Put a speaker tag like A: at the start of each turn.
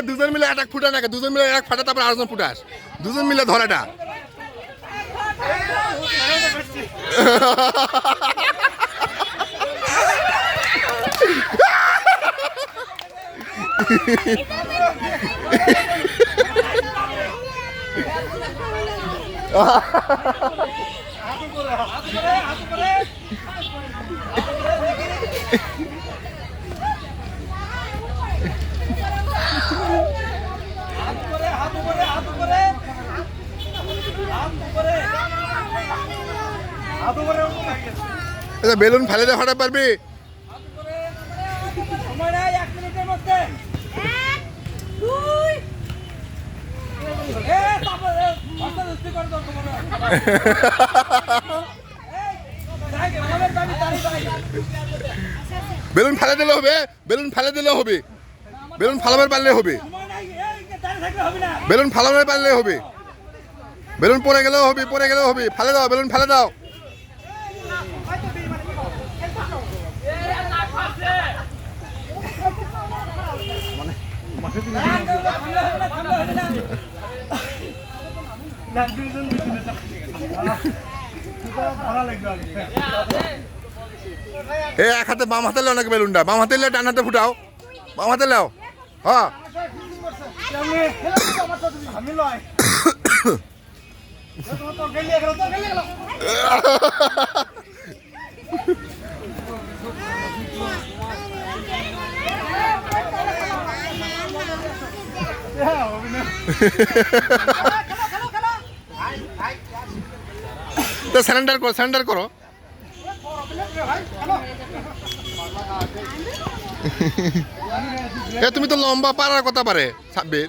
A: দুজন মিলে এক ফুটা নাকি দুজন মিলে এক ফাটা তারপর আরেকজন ফুটাস দুজন মিলে ধরাটা বেলুন ফেলে দিয়ে হঠাৎ পারবি বেলুন ফেলে দিলে হবে বেলুন ফেলে দিলে হবে বেলুন ফালাবার পারলে হবে বেলুন ফালাবার পারলে হবে বেলুন পড়ে গেলেও হবে ফেলে দাও বেলুন ফেলে দাও এক হাতে বাম হাতে লাও নাকি বেলুনটা বাম হাতে ডান হাতে ফুটাও বাম হাতে লাও হ্যাঁ তো স্যারেন্ডার করো তুমি তো লম্বা পারার কথা পারে সাব্বির